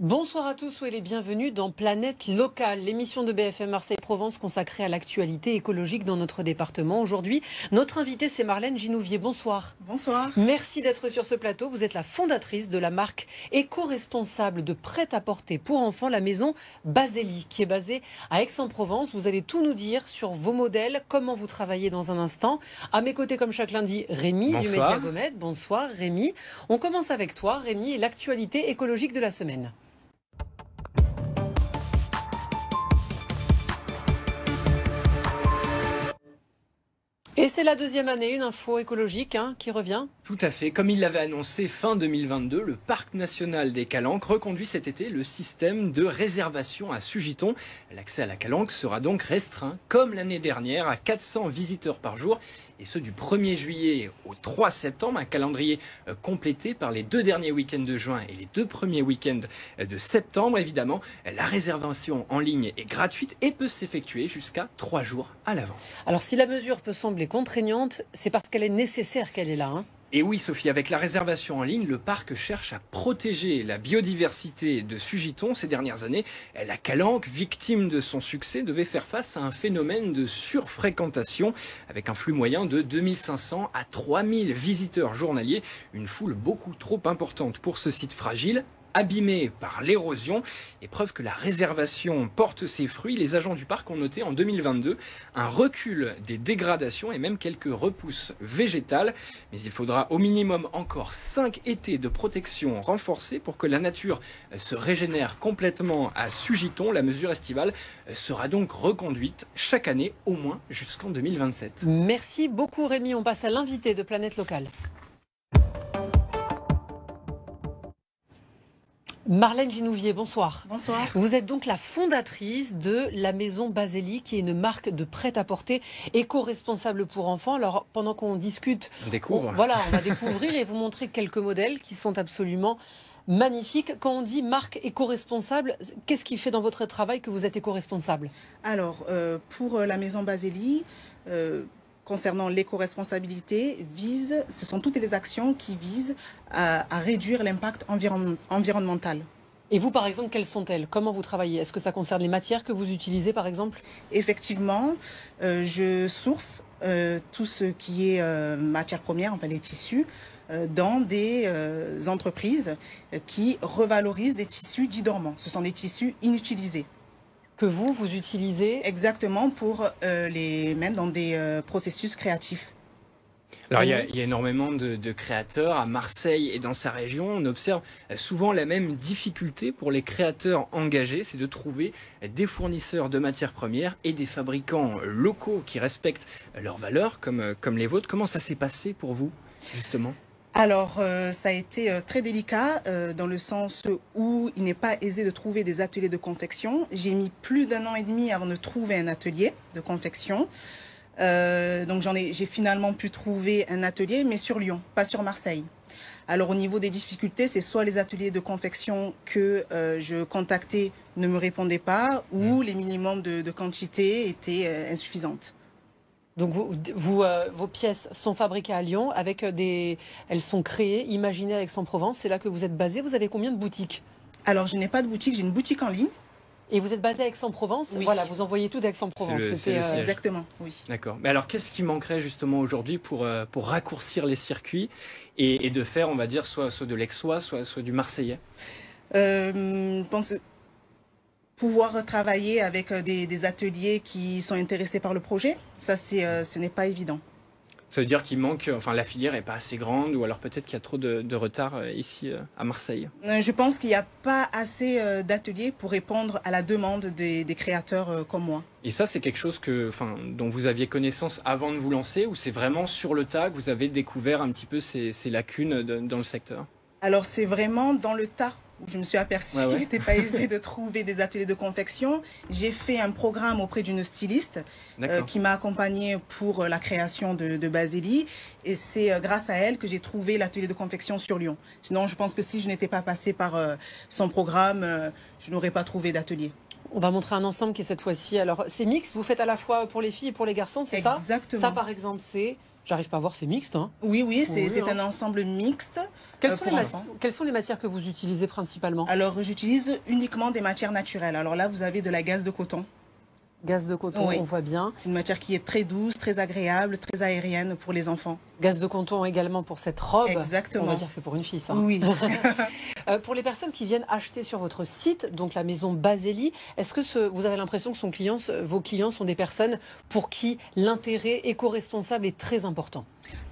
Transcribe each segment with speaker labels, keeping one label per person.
Speaker 1: Bonsoir à tous, soyez les bienvenus dans Planète Locale, l'émission de BFM Marseille-Provence consacrée à l'actualité écologique dans notre département. Aujourd'hui, notre invitée c'est Marlène Ginouvier. Bonsoir.
Speaker 2: Bonsoir.
Speaker 1: Merci d'être sur ce plateau. Vous êtes la fondatrice de la marque éco-responsable de prêt-à-porter pour enfants, la maison Basélie, qui est basée à Aix-en-Provence. Vous allez tout nous dire sur vos modèles, comment vous travaillez dans un instant. À mes côtés, comme chaque lundi, Rémi du Média Gomède. Bonsoir Rémi. On commence avec toi, Rémi, et l'actualité écologique de la semaine. Et c'est la deuxième année, une info écologique qui revient.
Speaker 3: Tout à fait. Comme il l'avait annoncé fin 2022, le Parc national des Calanques reconduit cet été le système de réservation à Sugiton. L'accès à la Calanque sera donc restreint, comme l'année dernière, à 400 visiteurs par jour. Et ce du 1er juillet au 3 septembre, un calendrier complété par les 2 derniers week-ends de juin et les 2 premiers week-ends de septembre. Évidemment, la réservation en ligne est gratuite et peut s'effectuer jusqu'à 3 jours à l'avance.
Speaker 1: Alors si la mesure peut sembler contraignante, c'est parce qu'elle est nécessaire qu'elle est là.
Speaker 3: Et oui, Sophie, avec la réservation en ligne, le parc cherche à protéger la biodiversité de Sugiton. Ces dernières années, la Calanque, victime de son succès, devait faire face à un phénomène de surfréquentation avec un flux moyen de 2500 à 3000 visiteurs journaliers. Une foule beaucoup trop importante pour ce site fragile, abîmé par l'érosion. Et preuve que la réservation porte ses fruits, les agents du parc ont noté en 2022 un recul des dégradations et même quelques repousses végétales. Mais il faudra au minimum encore 5 étés de protection renforcée pour que la nature se régénère complètement à Sugiton. La mesure estivale sera donc reconduite chaque année au moins jusqu'en 2027.
Speaker 1: Merci beaucoup Rémi, on passe à l'invité de Planète Locale. Marlène Ginouvier, bonsoir.
Speaker 2: Bonsoir.
Speaker 1: Vous êtes donc la fondatrice de la maison Basélie, qui est une marque de prêt-à-porter éco-responsable pour enfants. Alors, pendant qu'on discute, on va découvrir et vous montrer quelques modèles qui sont absolument magnifiques. Quand on dit marque éco-responsable, qu'est-ce qui fait dans votre travail que vous êtes éco-responsable?
Speaker 2: Alors, pour la maison Basélie, concernant l'éco-responsabilité, ce sont toutes les actions qui visent à réduire l'impact environnemental.
Speaker 1: Et vous, par exemple, quelles sont-elles? Comment vous travaillez? Est-ce que ça concerne les matières que vous utilisez, par exemple?
Speaker 2: Effectivement, je source tout ce qui est matière première, enfin les tissus, dans des entreprises qui revalorisent des tissus dits dormants. Ce sont des tissus inutilisés.
Speaker 1: Que vous utilisez?
Speaker 2: Exactement, pour les mettre dans des processus créatifs.
Speaker 3: Alors il y a énormément de créateurs à Marseille et dans sa région. On observe souvent la même difficulté pour les créateurs engagés, c'est de trouver des fournisseurs de matières premières et des fabricants locaux qui respectent leurs valeurs comme les vôtres. Comment ça s'est passé pour vous, justement ?
Speaker 2: Alors, ça a été très délicat dans le sens où il n'est pas aisé de trouver des ateliers de confection. J'ai mis plus d'1 an et demi avant de trouver un atelier de confection. Donc j'ai finalement pu trouver un atelier, mais sur Lyon, pas sur Marseille. Alors au niveau des difficultés, c'est soit les ateliers de confection que je contactais ne me répondaient pas, ou les minimums de quantité étaient insuffisantes.
Speaker 1: Donc vos pièces sont fabriquées à Lyon, elles sont créées, imaginées à Aix-en-Provence. C'est là que vous êtes basé. Vous avez combien de boutiques?
Speaker 2: Alors je n'ai pas de boutique, j'ai une boutique en ligne.
Speaker 1: Et vous êtes basé à Aix-en-Provence?
Speaker 2: Oui.
Speaker 1: Voilà, vous envoyez tout d'Aix-en-Provence.
Speaker 2: Exactement, oui.
Speaker 3: D'accord. Mais alors qu'est-ce qui manquerait justement aujourd'hui pour raccourcir les circuits et de faire, on va dire, soit de l'Aixois, soit du Marseillais?
Speaker 2: Je pense pouvoir travailler avec des ateliers qui sont intéressés par le projet, ça ce n'est pas évident.
Speaker 3: Ça veut dire qu'il manque, enfin la filière n'est pas assez grande, ou alors peut-être qu'il y a trop de retard ici à Marseille?
Speaker 2: Je pense qu'il n'y a pas assez d'ateliers pour répondre à la demande des créateurs comme moi.
Speaker 3: Et ça, c'est quelque chose dont vous aviez connaissance avant de vous lancer, ou c'est vraiment sur le tas que vous avez découvert un petit peu ces lacunes dans le secteur?
Speaker 2: Alors c'est vraiment dans le tas où je me suis aperçue qu'il n'était pas aisé de trouver des ateliers de confection. J'ai fait un programme auprès d'une styliste qui m'a accompagnée pour la création de Basélie. Et c'est grâce à elle que j'ai trouvé l'atelier de confection sur Lyon. Sinon, je pense que si je n'étais pas passée par son programme, je n'aurais pas trouvé d'atelier.
Speaker 1: On va montrer un ensemble qui est cette fois-ci. Alors, c'est mixte, vous faites à la fois pour les filles et pour les garçons, c'est ça?
Speaker 2: Exactement.
Speaker 1: Ça, par exemple, c'est... J'arrive pas à voir, c'est mixte. Hein.
Speaker 2: Oui, c'est
Speaker 1: Oui,
Speaker 2: un ensemble mixte.
Speaker 1: Quelles sont les matières que vous utilisez principalement?
Speaker 2: Alors, j'utilise uniquement des matières naturelles. Alors là, vous avez de la gaze de coton.
Speaker 1: Gaz de coton,
Speaker 2: Oui.
Speaker 1: on voit bien.
Speaker 2: C'est une matière qui est très douce, très agréable, très aérienne pour les enfants.
Speaker 1: Gaz de coton également pour cette robe.
Speaker 2: Exactement.
Speaker 1: On va dire que c'est pour une fille, ça.
Speaker 2: Oui.
Speaker 1: Pour les personnes qui viennent acheter sur votre site, donc la maison Baseli, est-ce que vous avez l'impression que vos clients sont des personnes pour qui l'intérêt éco-responsable est très important?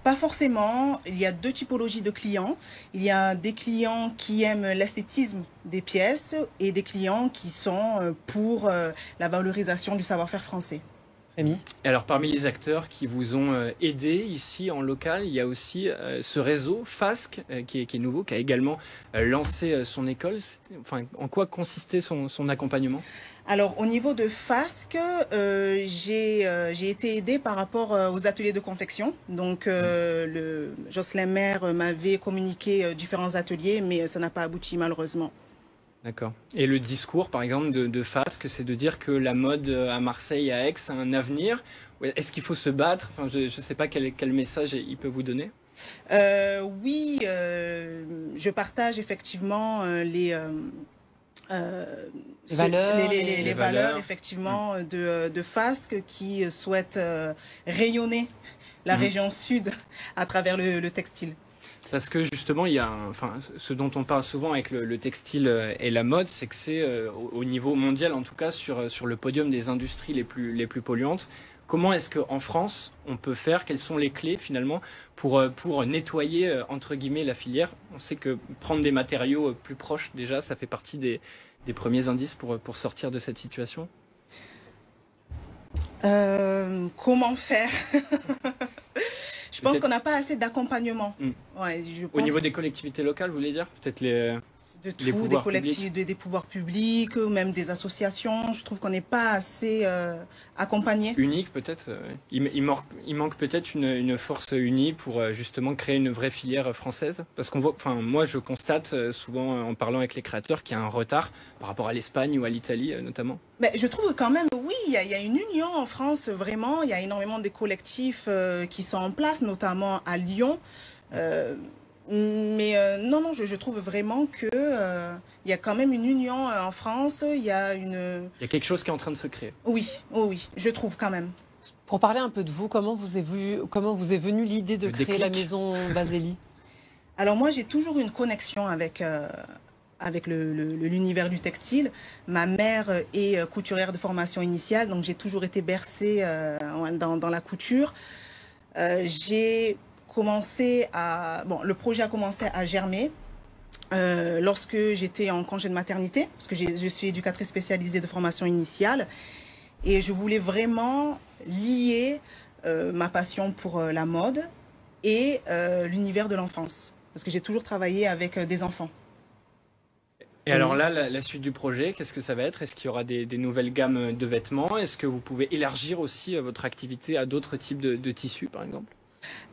Speaker 2: Pas forcément. Il y a deux typologies de clients. Il y a des clients qui aiment l'esthétisme des pièces et des clients qui sont pour la valorisation du savoir-faire français.
Speaker 1: Rémi?
Speaker 3: Et alors, parmi les acteurs qui vous ont aidé ici en local, il y a aussi ce réseau FASC qui est nouveau, qui a également lancé son école. Enfin, en quoi consistait son accompagnement?
Speaker 2: Alors, au niveau de FASC, j'ai été aidée par rapport aux ateliers de confection. Donc, Jocelyn Maire m'avait communiqué différents ateliers, mais ça n'a pas abouti malheureusement.
Speaker 3: D'accord. Et le discours, par exemple, de FASC, c'est de dire que la mode à Marseille, à Aix, a un avenir. Est-ce qu'il faut se battre? Enfin, je ne sais pas quel message il peut vous donner.
Speaker 2: Oui, je partage effectivement les valeurs effectivement de FASC qui souhaitent rayonner la région sud à travers le textile.
Speaker 3: Parce que justement, il y a ce dont on parle souvent avec le textile et la mode, c'est que c'est au niveau mondial, en tout cas, sur le podium des industries les plus polluantes. Comment est-ce qu'en France, on peut faire? Quelles sont les clés finalement pour nettoyer, entre guillemets, la filière? On sait que prendre des matériaux plus proches, déjà, ça fait partie des premiers indices pour sortir de cette situation.
Speaker 2: Comment faire? Je pense qu'on n'a pas assez d'accompagnement. Ouais,
Speaker 3: au niveau des collectivités locales, vous voulez dire? Peut-être
Speaker 2: des pouvoirs publics, ou même des associations. Je trouve qu'on n'est pas assez accompagné.
Speaker 3: Unique peut-être. Il manque peut-être une force unie pour justement créer une vraie filière française. Parce qu'on voit, moi je constate souvent en parlant avec les créateurs qu'il y a un retard par rapport à l'Espagne ou à l'Italie notamment.
Speaker 2: Mais je trouve quand même, oui, il y a une union en France, vraiment. Il y a énormément de collectifs qui sont en place, notamment à Lyon. Non, je trouve vraiment que il y a quand même une union en France. Il y a
Speaker 3: quelque chose qui est en train de se créer.
Speaker 2: Oui, je trouve quand même.
Speaker 1: Pour parler un peu de vous, comment vous est venue l'idée de créer la maison Baseli?
Speaker 2: Alors moi, j'ai toujours une connexion avec l'univers du textile. Ma mère est couturière de formation initiale, donc j'ai toujours été bercée dans la couture. Le projet a commencé à germer lorsque j'étais en congé de maternité, parce que je suis éducatrice spécialisée de formation initiale, et je voulais vraiment lier ma passion pour la mode et l'univers de l'enfance, parce que j'ai toujours travaillé avec des enfants.
Speaker 3: Et alors là, la suite du projet, qu'est-ce que ça va être? Est-ce qu'il y aura des nouvelles gammes de vêtements? Est-ce que vous pouvez élargir aussi votre activité à d'autres types de tissus, par exemple?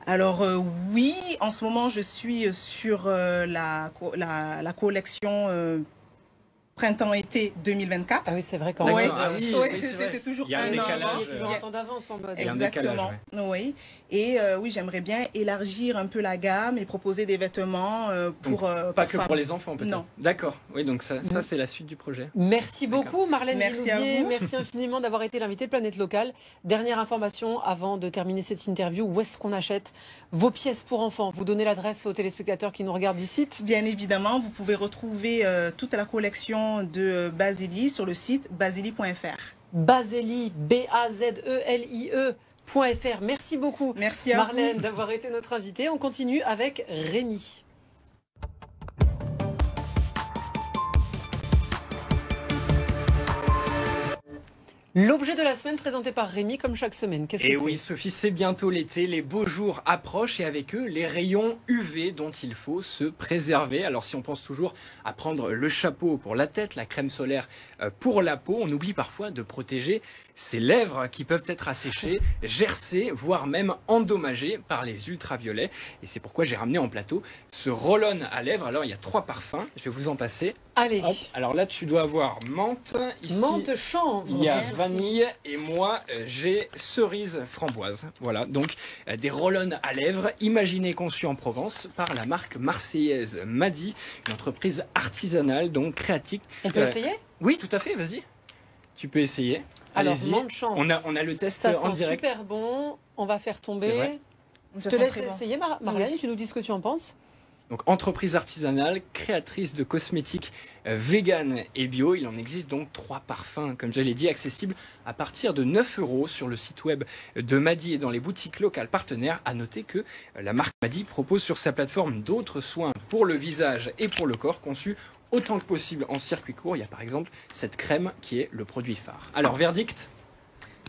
Speaker 2: Alors oui, en ce moment, je suis sur la collection printemps-été 2024.
Speaker 1: Ah oui, c'est vrai quand
Speaker 2: même.
Speaker 3: C'est
Speaker 2: toujours
Speaker 3: il y a un décalage.
Speaker 1: Il y a toujours un temps d'avance en mode.
Speaker 2: Exactement. Oui. Et oui, j'aimerais bien élargir un peu la gamme et proposer des vêtements
Speaker 3: pas que pour les enfants, peut-être.
Speaker 2: Non.
Speaker 3: D'accord. Oui, donc ça c'est la suite du projet.
Speaker 1: Merci beaucoup, Marlène
Speaker 2: Merci à
Speaker 1: Vinaudier.
Speaker 2: vous.
Speaker 1: Merci infiniment d'avoir été l'invité de Planète Locale. Dernière information avant de terminer cette interview. Où est-ce qu'on achète vos pièces pour enfants? Vous donnez l'adresse aux téléspectateurs qui nous regardent du site?
Speaker 2: Bien évidemment, vous pouvez retrouver toute la collection de Baseli sur le site baseli.fr.
Speaker 1: Baseli, BAZELIE.fr. Merci beaucoup,
Speaker 2: Merci à
Speaker 1: Marlène,
Speaker 2: vous
Speaker 1: d'avoir été notre invitée. On continue avec Rémi. L'objet de la semaine présenté par Rémi comme chaque semaine. Qu'est-ce que c'est?
Speaker 3: Et oui, Sophie, c'est bientôt l'été, les beaux jours approchent et avec eux, les rayons UV dont il faut se préserver. Alors si on pense toujours à prendre le chapeau pour la tête, la crème solaire pour la peau, on oublie parfois de protéger ses lèvres qui peuvent être asséchées, gercées, voire même endommagées par les ultraviolets. Et c'est pourquoi j'ai ramené en plateau ce roll-on à lèvres. Alors il y a 3 parfums, je vais vous en passer
Speaker 1: Allez,
Speaker 3: Hop. Alors là, tu dois avoir menthe. Ici,
Speaker 1: menthe chanvre.
Speaker 3: il y a
Speaker 1: Merci.
Speaker 3: vanille et moi, j'ai cerise framboise. Voilà, donc des roll-on à lèvres, imaginés, conçus en Provence par la marque marseillaise Madi, une entreprise artisanale, donc créatique.
Speaker 1: On peut essayer?
Speaker 3: Oui, tout à fait, vas-y. Tu peux essayer.
Speaker 1: Alors,
Speaker 3: Allez-y.
Speaker 1: menthe chanvre.
Speaker 3: On a le test
Speaker 1: Ça
Speaker 3: en
Speaker 1: sent
Speaker 3: direct.
Speaker 1: super bon. On va faire
Speaker 3: C'est
Speaker 1: tomber.
Speaker 3: vrai.
Speaker 1: Je
Speaker 2: Ça
Speaker 1: te
Speaker 2: sent
Speaker 1: laisse
Speaker 2: très bon.
Speaker 1: essayer, Marlène.
Speaker 2: Oui.
Speaker 1: Tu nous dis ce que tu en penses.
Speaker 3: Donc, entreprise artisanale, créatrice de cosmétiques vegan et bio. Il en existe donc 3 parfums, comme je l'ai dit, accessibles à partir de 9 € sur le site web de Madi et dans les boutiques locales partenaires. À noter que la marque Madi propose sur sa plateforme d'autres soins pour le visage et pour le corps conçus autant que possible en circuit court. Il y a par exemple cette crème qui est le produit phare. Alors, verdict?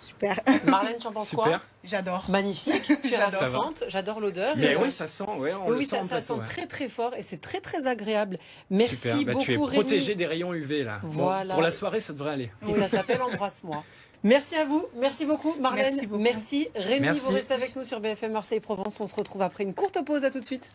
Speaker 2: Super.
Speaker 1: Marlène, tu en penses quoi?
Speaker 3: Super.
Speaker 2: J'adore.
Speaker 1: Magnifique. Tu es
Speaker 2: J'adore.
Speaker 1: ravissante. J'adore l'odeur.
Speaker 3: Mais
Speaker 1: Et,
Speaker 3: oui, ça sent, ouais, on le
Speaker 1: oui,
Speaker 3: sent en
Speaker 1: ça
Speaker 3: plateau,
Speaker 1: sent
Speaker 3: ouais.
Speaker 1: très très fort et c'est très très agréable. Merci
Speaker 3: Super. Bah, tu es
Speaker 1: beaucoup,
Speaker 3: protégé
Speaker 1: Rémi.
Speaker 3: des rayons UV là. Bon,
Speaker 1: Voilà.
Speaker 3: pour la soirée, ça devrait aller.
Speaker 1: Et ça s'appelle Embrasse-moi. Merci à vous, merci beaucoup Marlène,
Speaker 2: Merci beaucoup.
Speaker 1: merci Rémi,
Speaker 3: Merci.
Speaker 1: vous restez avec nous sur BFM Marseille Provence, on se retrouve après une courte pause, à tout de suite.